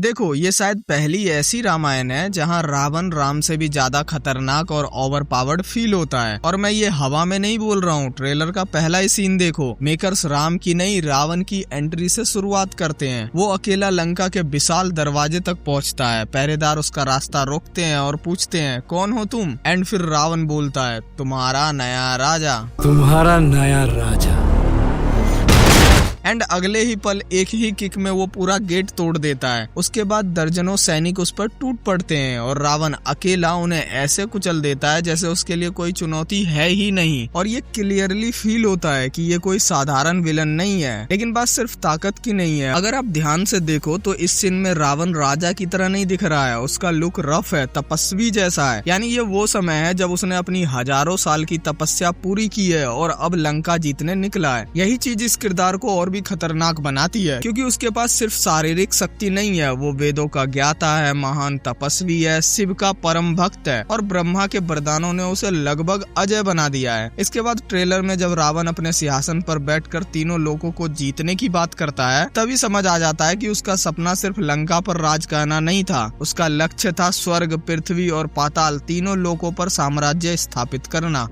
देखो, ये शायद पहली ऐसी रामायण है जहाँ रावण राम से भी ज्यादा खतरनाक और ओवर पावर्ड फील होता है। और मैं ये हवा में नहीं बोल रहा हूँ, ट्रेलर का पहला ही सीन देखो। मेकर्स राम की नहीं रावण की एंट्री से शुरुआत करते हैं। वो अकेला लंका के विशाल दरवाजे तक पहुँचता है। पहरेदार उसका रास्ता रोकते हैं और पूछते हैं, कौन हो तुम? एंड फिर रावण बोलता है, तुम्हारा नया राजा। तुम्हारा नया राजा। एंड अगले ही पल एक ही किक में वो पूरा गेट तोड़ देता है। उसके बाद दर्जनों सैनिक उस पर टूट पड़ते हैं और रावण अकेला उन्हें ऐसे कुचल देता है जैसे उसके लिए कोई चुनौती है ही नहीं। और ये क्लियरली फील होता है कि ये कोई साधारण विलन नहीं है। लेकिन बात सिर्फ ताकत की नहीं है। अगर आप ध्यान से देखो तो इस सीन में रावण राजा की तरह नहीं दिख रहा है। उसका लुक रफ है, तपस्वी जैसा है। यानी ये वो समय है जब उसने अपनी हजारों साल की तपस्या पूरी की है और अब लंका जीतने निकला है। यही चीज इस किरदार को और भी खतरनाक बनाती है, क्योंकि उसके पास सिर्फ शारीरिक शक्ति नहीं है, वो वेदों का ज्ञाता है, महान तपस्वी है, शिव का परम भक्त है और ब्रह्मा के वरदानों ने उसे लगभग अजय बना दिया है। इसके बाद ट्रेलर में जब रावण अपने सिंहासन पर बैठकर तीनों लोगों को जीतने की बात करता है, तभी समझ आ जाता है कि उसका सपना सिर्फ लंका पर राज करना नहीं था। उसका लक्ष्य था स्वर्ग, पृथ्वी और पाताल तीनों लोकों पर साम्राज्य स्थापित करना।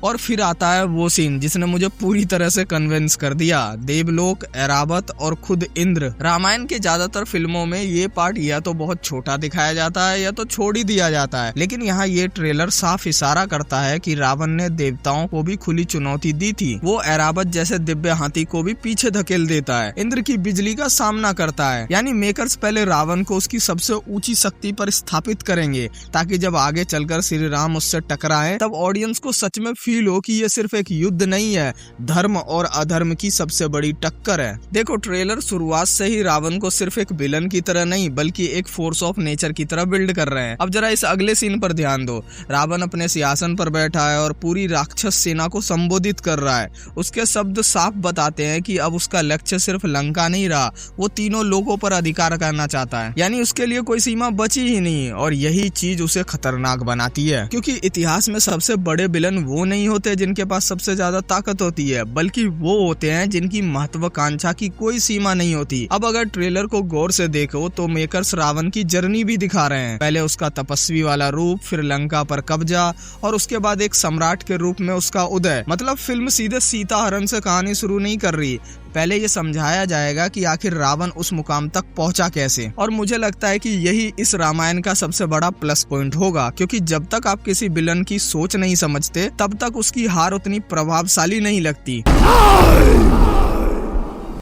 और फिर आता है वो सीन जिसने मुझे पूरी तरह से कन्विंस कर दिया। देवलोक, ऐरावत और खुद इंद्र। रामायण के ज्यादातर फिल्मों में ये पार्ट या तो बहुत छोटा दिखाया जाता है या तो छोड़ ही दिया जाता है, लेकिन यहाँ ये ट्रेलर साफ इशारा करता है कि रावण ने देवताओं को भी खुली चुनौती दी थी। वो ऐरावत जैसे दिव्य हाथी को भी पीछे धकेल देता है, इंद्र की बिजली का सामना करता है। यानी मेकर्स पहले रावण को उसकी सबसे ऊंची शक्ति पर स्थापित करेंगे, ताकि जब आगे चलकर श्री राम उससे टकराएं तब ऑडियंस को सच में फील हो कि ये सिर्फ एक युद्ध नहीं है, धर्म और अधर्म की सबसे बड़ी टक्कर है। देखो, ट्रेलर शुरुआत से ही रावण को सिर्फ एक विलन की तरह नहीं बल्कि एक फोर्स ऑफ नेचर की तरह बिल्ड कर रहे हैं। अब जरा इस अगले सीन पर ध्यान दो। रावण अपने सिंहासन पर बैठा है और पूरी राक्षस सेना को संबोधित कर रहा है। उसके शब्द साफ बताते हैं कि अब उसका लक्ष्य सिर्फ लंका नहीं रहा, वो तीनों लोगों पर अधिकार करना चाहता है। यानी उसके लिए कोई सीमा बची ही नहीं, और यही चीज उसे खतरनाक बनाती है, क्योंकि इतिहास में सबसे बड़े विलन वो नहीं होते जिनके पास सबसे ज्यादा ताकत होती है, बल्कि वो होते हैं जिनकी महत्वाकांक्षा की कोई सीमा नहीं होती। अब अगर ट्रेलर को गौर से देखो तो मेकर्स रावण की जर्नी भी दिखा रहे हैं। पहले उसका तपस्वी वाला रूप, फिर लंका पर कब्जा और उसके बाद एक सम्राट के रूप में उसका उदय। मतलब फिल्म सीधे सीता हरण से कहानी शुरू नहीं कर रही, पहले ये समझाया जाएगा कि आखिर रावण उस मुकाम तक पहुंचा कैसे। और मुझे लगता है कि यही इस रामायण का सबसे बड़ा प्लस पॉइंट होगा, क्योंकि जब तक आप किसी विलन की सोच नहीं समझते तब तक उसकी हार उतनी प्रभावशाली नहीं लगती।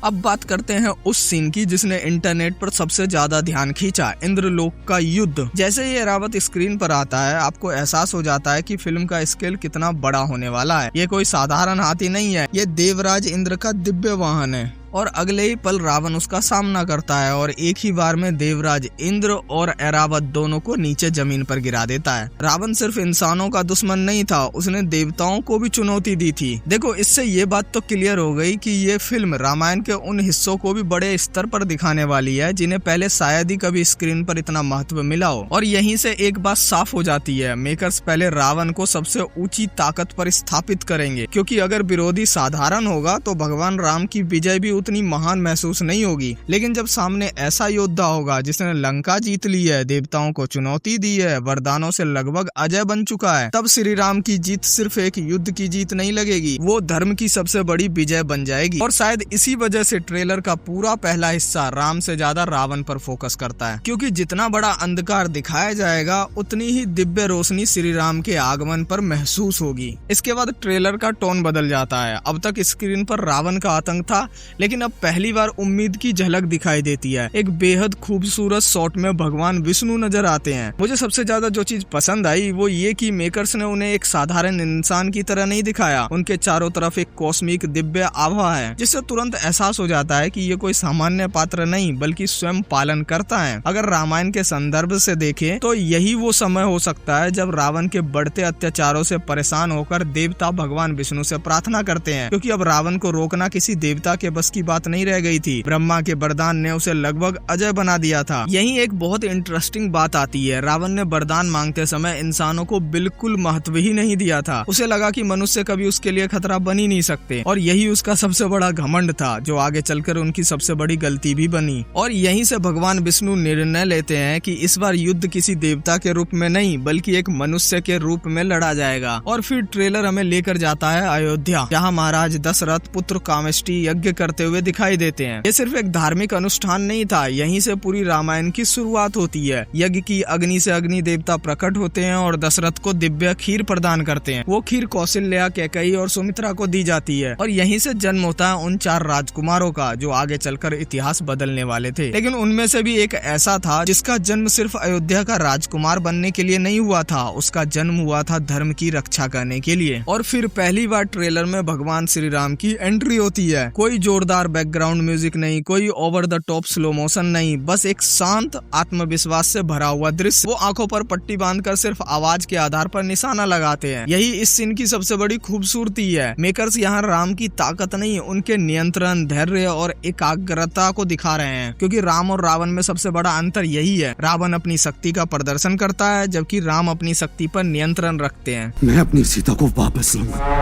अब बात करते हैं उस सीन की जिसने इंटरनेट पर सबसे ज्यादा ध्यान खींचा, इंद्रलोक का युद्ध। जैसे ही ऐरावत स्क्रीन पर आता है, आपको एहसास हो जाता है कि फिल्म का स्केल कितना बड़ा होने वाला है। ये कोई साधारण हाथी नहीं है, ये देवराज इंद्र का दिव्य वाहन है। और अगले ही पल रावण उसका सामना करता है और एक ही बार में देवराज इंद्र और ऐरावत दोनों को नीचे जमीन पर गिरा देता है। रावण सिर्फ इंसानों का दुश्मन नहीं था, उसने देवताओं को भी चुनौती दी थी। देखो, इससे ये बात तो क्लियर हो गई कि ये फिल्म रामायण के उन हिस्सों को भी बड़े स्तर पर दिखाने वाली है जिन्हें पहले शायद ही कभी स्क्रीन पर इतना महत्व मिला हो। और यहीं से एक बात साफ हो जाती है, मेकर्स पहले रावण को सबसे ऊंची ताकत पर स्थापित करेंगे, क्योंकि अगर विरोधी साधारण होगा तो भगवान राम की विजय भी उतनी महान महसूस नहीं होगी। लेकिन जब सामने ऐसा योद्धा होगा जिसने लंका जीत ली है, देवताओं को चुनौती दी है, वरदानों से लगभग अजय बन चुका है, तब श्री राम की जीत सिर्फ एक युद्ध की जीत नहीं लगेगी, वो धर्म की सबसे बड़ी विजय बन जाएगी। और शायद इसी वजह से ट्रेलर का पूरा पहला हिस्सा राम से ज्यादा रावण पर फोकस करता है, क्योंकि जितना बड़ा अंधकार दिखाया जाएगा उतनी ही दिव्य रोशनी श्री राम के आगमन पर महसूस होगी। इसके बाद ट्रेलर का टोन बदल जाता है। अब तक स्क्रीन पर रावण का आतंक था, लेकिन अब पहली बार उम्मीद की झलक दिखाई देती है। एक बेहद खूबसूरत शॉट में भगवान विष्णु नजर आते हैं। मुझे सबसे ज्यादा जो चीज पसंद आई वो ये कि मेकर्स ने उन्हें एक साधारण इंसान की तरह नहीं दिखाया। उनके चारों तरफ एक कॉस्मिक दिव्य आभा है, जिससे तुरंत एहसास हो जाता है कि ये कोई सामान्य पात्र नहीं बल्कि स्वयं पालन करता है। अगर रामायण के संदर्भ से देखें तो यही वो समय हो सकता है जब रावण के बढ़ते अत्याचारों से परेशान होकर देवता भगवान विष्णु से प्रार्थना करते हैं, क्योंकि अब रावण को रोकना किसी देवता के बस की की बात नहीं रह गई थी। ब्रह्मा के वरदान ने उसे लगभग अजय बना दिया था। यही एक बहुत इंटरेस्टिंग बात आती है, रावण ने वरदान मांगते समय इंसानों को बिल्कुल महत्व ही नहीं दिया था। उसे लगा कि मनुष्य कभी उसके लिए खतरा बन ही नहीं सकते, और यही उसका सबसे बड़ा घमंड था, जो आगे चलकर उनकी सबसे बड़ी गलती भी बनी। और यहीं से भगवान विष्णु निर्णय लेते हैं कि इस बार युद्ध किसी देवता के रूप में नहीं बल्कि एक मनुष्य के रूप में लड़ा जाएगा। और फिर ट्रेलर हमें लेकर जाता है अयोध्या, जहाँ महाराज दशरथ पुत्र कामेष्टि यज्ञ करते हुए दिखाई देते हैं। ये सिर्फ एक धार्मिक अनुष्ठान नहीं था, यहीं से पूरी रामायण की शुरुआत होती है। यज्ञ की अग्नि से अग्नि देवता प्रकट होते हैं और दशरथ को दिव्य खीर प्रदान करते हैं। वो खीर कौशल्या, कैकेयी और सुमित्रा को दी जाती है, और यहीं से जन्म होता है उन 4 राजकुमारों का, जो आगे चलकर इतिहास बदलने वाले थे। लेकिन उनमें से भी एक ऐसा था जिसका जन्म सिर्फ अयोध्या का राजकुमार बनने के लिए नहीं हुआ था, उसका जन्म हुआ था धर्म की रक्षा करने के लिए। और फिर पहली बार ट्रेलर में भगवान श्री राम की एंट्री होती है। कोई जोरदार बैकग्राउंड म्यूजिक नहीं, कोई over the top slow motion नहीं, बस एक शांत आत्मविश्वास से भरा हुआ दृश्य। वो आंखों पर पट्टी बांधकर सिर्फ आवाज के आधार पर निशाना लगाते हैं। यही इस सीन की सबसे बड़ी खूबसूरती है। मेकर्स यहाँ राम की ताकत नहीं, उनके नियंत्रण, धैर्य और एकाग्रता को दिखा रहे हैं, क्योंकि राम और रावण में सबसे बड़ा अंतर यही है। रावण अपनी शक्ति का प्रदर्शन करता है, जबकि राम अपनी शक्ति पर नियंत्रण रखते हैं। मैं अपनी सीता को वापस लूंगा।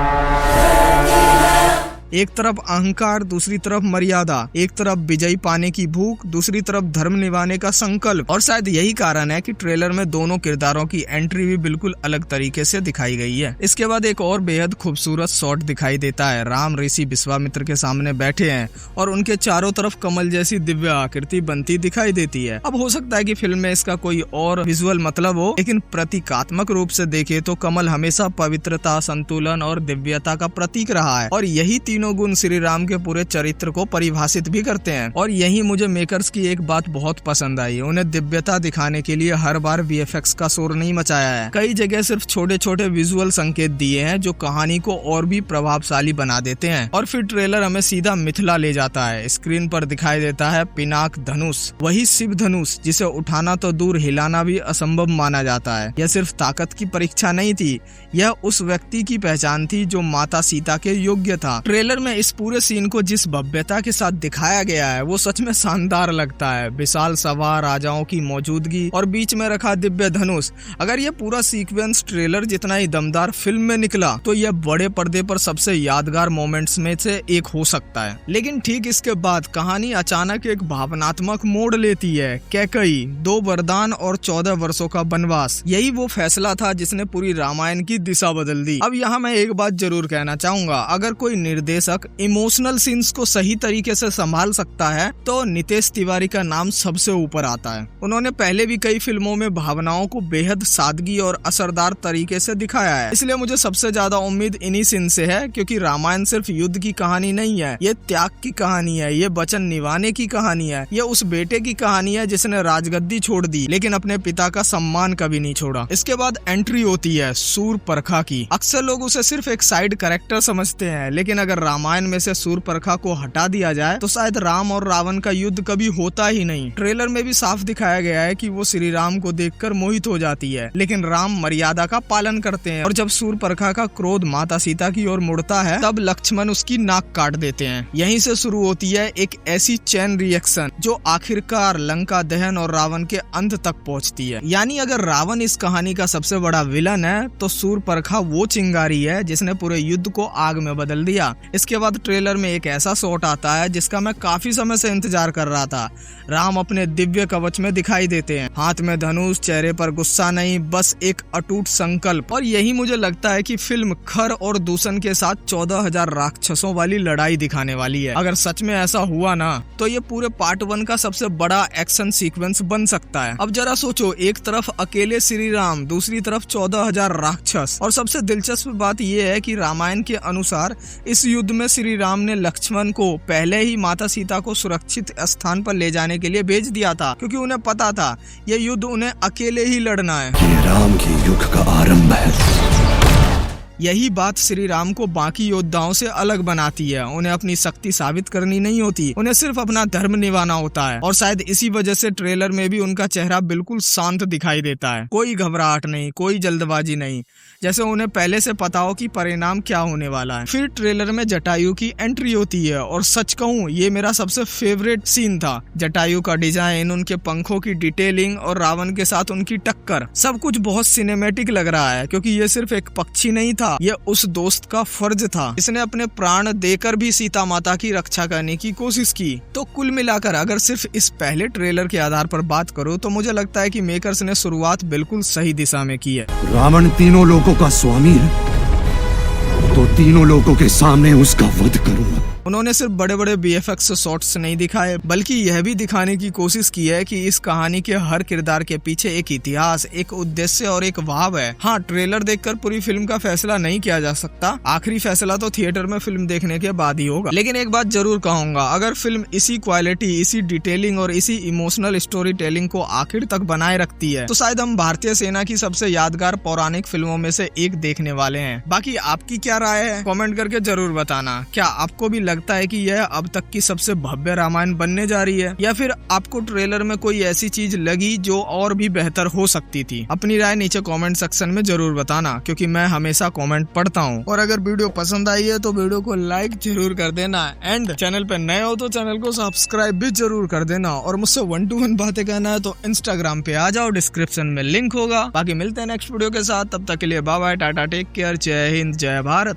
एक तरफ अहंकार, दूसरी तरफ मर्यादा, एक तरफ विजयी पाने की भूख, दूसरी तरफ धर्म निभाने का संकल्प। और शायद यही कारण है कि ट्रेलर में दोनों किरदारों की एंट्री भी बिल्कुल अलग तरीके से दिखाई गई है। इसके बाद एक और बेहद खूबसूरत शॉट दिखाई देता है। राम ऋषि विश्वामित्र के सामने बैठे हैं और उनके चारों तरफ कमल जैसी दिव्य आकृति बनती दिखाई देती है। अब हो सकता है कि फिल्म में इसका कोई और विजुअल मतलब हो, लेकिन प्रतीकात्मक रूप से देखे तो कमल हमेशा पवित्रता, संतुलन और दिव्यता का प्रतीक रहा है, और यही तीनों गुण श्री राम के पूरे चरित्र को परिभाषित भी करते हैं। और यही मुझे मेकर्स की एक बात बहुत पसंद आई, उन्हें दिव्यता दिखाने के लिए हर बार वीएफएक्स का शोर नहीं मचाया है। कई जगह सिर्फ छोटे छोटे विजुअल संकेत दिए हैं जो कहानी को और भी प्रभावशाली बना देते हैं। और फिर ट्रेलर हमें सीधा मिथिला ले जाता है। स्क्रीन पर दिखाई देता है पिनाक धनुष, वही शिव धनुष जिसे उठाना तो दूर हिलाना भी असंभव माना जाता है। यह सिर्फ ताकत की परीक्षा नहीं थी, यह उस व्यक्ति की पहचान थी जो माता सीता के योग्य था। ट्रेलर में इस पूरे सीन को जिस भव्यता के साथ दिखाया गया है वो सच में शानदार लगता है। विशाल सभा, राजाओं की मौजूदगी और बीच में रखा दिव्य धनुष। अगर ये पूरा सीक्वेंस ट्रेलर जितना ही दमदार फिल्म में निकला तो यह बड़े पर्दे पर सबसे यादगार मोमेंट्स में से एक हो सकता है। लेकिन ठीक इसके बाद कहानी अचानक एक भावनात्मक मोड़ लेती है। कैकेयी, 2 वरदान और 14 वर्षों का वनवास, यही वो फैसला था जिसने पूरी रामायण की दिशा बदल दी। अब यहाँ मैं एक बात जरूर कहना चाहूंगा, अगर कोई निर्देशक इमोशनल सीन्स को सही तरीके से संभाल सकता है तो नितेश तिवारी का नाम सबसे ऊपर आता है। उन्होंने पहले भी कई फिल्मों में भावनाओं को बेहद सादगी और असरदार तरीके से दिखाया है, इसलिए मुझे सबसे ज्यादा उम्मीद इन्हीं सीन से है, क्योंकि रामायण सिर्फ युद्ध की कहानी नहीं है, ये त्याग की कहानी है, ये वचन निभाने की कहानी है, ये उस बेटे की कहानी है जिसने राजगद्दी छोड़ दी लेकिन अपने पिता का सम्मान कभी नहीं छोड़ा। इसके बाद एंट्री होती है शूर्पणखा की। अक्सर लोग उसे सिर्फ एक साइड कैरेक्टर समझते हैं, लेकिन अगर रामायण में से शूर्पणखा को हटा दिया जाए तो शायद राम और रावण का युद्ध कभी होता ही नहीं। ट्रेलर में भी साफ दिखाया गया है कि वो श्री राम को देखकर मोहित हो जाती है, लेकिन राम मर्यादा का पालन करते हैं, और जब शूर्पणखा का क्रोध माता सीता की ओर मुड़ता है तब लक्ष्मण उसकी नाक काट देते हैं। यहीं से शुरू होती है एक ऐसी चेन रिएक्शन जो आखिरकार लंका दहन और रावण के अंत तक पहुंचती है। यानी अगर रावण इस कहानी का सबसे बड़ा विलन है तो शूर्पणखा वो चिंगारी है जिसने पूरे युद्ध को आग में बदल दिया। इसके बाद ट्रेलर में एक ऐसा शॉट आता है जिसका मैं काफी समय से इंतजार कर रहा था। राम अपने दिव्य कवच में दिखाई देते हैं, हाथ में धनुष, चेहरे पर गुस्सा नहीं, बस एक अटूट संकल्प। और यही मुझे लगता है कि फिल्म खर और दूषण के साथ 14,000 राक्षसों वाली लड़ाई दिखाने वाली है। अगर सच में ऐसा हुआ ना तो ये पूरे पार्ट 1 का सबसे बड़ा एक्शन सीक्वेंस बन सकता है। अब जरा सोचो, एक तरफ अकेले श्री राम, दूसरी तरफ 14,000 राक्षस। और सबसे दिलचस्प बात यह है कि रामायण के अनुसार इस युद्ध में श्री राम ने लक्ष्मण को पहले ही माता सीता को सुरक्षित स्थान पर ले जाने के लिए भेज दिया था, क्योंकि उन्हें पता था यह युद्ध उन्हें अकेले ही लड़ना है। ये राम के युग का आरंभ है। यही बात श्री राम को बाकी योद्धाओं से अलग बनाती है। उन्हें अपनी शक्ति साबित करनी नहीं होती, उन्हें सिर्फ अपना धर्म निभाना होता है। और शायद इसी वजह से ट्रेलर में भी उनका चेहरा बिल्कुल शांत दिखाई देता है। कोई घबराहट नहीं, कोई जल्दबाजी नहीं, जैसे उन्हें पहले से पता हो कि परिणाम क्या होने वाला है। फिर ट्रेलर में जटायु की एंट्री होती है और सच कहूँ ये मेरा सबसे फेवरेट सीन था। जटायु का डिजाइन, उनके पंखों की डिटेलिंग और रावण के साथ उनकी टक्कर, सब कुछ बहुत सिनेमैटिक लग रहा है, क्योंकि ये सिर्फ एक पक्षी नहीं था, ये उस दोस्त का फर्ज था जिसने अपने प्राण देकर भी सीता माता की रक्षा करने की कोशिश की। तो कुल मिलाकर अगर सिर्फ इस पहले ट्रेलर के आधार पर बात करो तो मुझे लगता है कि मेकर्स ने शुरुआत बिल्कुल सही दिशा में की है। रावण तीनों लोगों का स्वामी है, तो तीनों लोगों के सामने उसका वध करूंगा। उन्होंने सिर्फ बड़े बड़े VFX शॉट्स नहीं दिखाए, बल्कि यह भी दिखाने की कोशिश की है कि इस कहानी के हर किरदार के पीछे एक इतिहास, एक उद्देश्य और एक भाव है। हाँ, ट्रेलर देखकर पूरी फिल्म का फैसला नहीं किया जा सकता, आखिरी फैसला तो थिएटर में फिल्म देखने के बाद ही होगा। लेकिन एक बात जरूर कहूंगा, अगर फिल्म इसी क्वालिटी, इसी डिटेलिंग और इसी इमोशनल स्टोरी टेलिंग को आखिर तक बनाए रखती है तो शायद हम भारतीय सेना की सबसे यादगार पौराणिक फिल्मों में से एक देखने वाले हैं। बाकी आपकी क्या राय है, कमेंट करके जरूर बताना। क्या आपको भी लगता है कि यह अब तक की सबसे भव्य रामायण बनने जा रही है, या फिर आपको ट्रेलर में कोई ऐसी चीज लगी जो और भी बेहतर हो सकती थी? अपनी राय नीचे कमेंट सेक्शन में जरूर बताना, क्योंकि मैं हमेशा कमेंट पढ़ता हूँ। और अगर वीडियो पसंद आई है तो वीडियो को लाइक जरूर कर देना, एंड चैनल पे नए हो तो चैनल को सब्सक्राइब भी जरूर कर देना। और मुझसे 1 to 1 बातें करना है तो इंस्टाग्राम पे आ जाओ, डिस्क्रिप्शन में लिंक होगा। बाकी मिलते हैं नेक्स्ट वीडियो के साथ, तब तक के लिए bye bye, tata, take care, जय हिंद, जय भारत।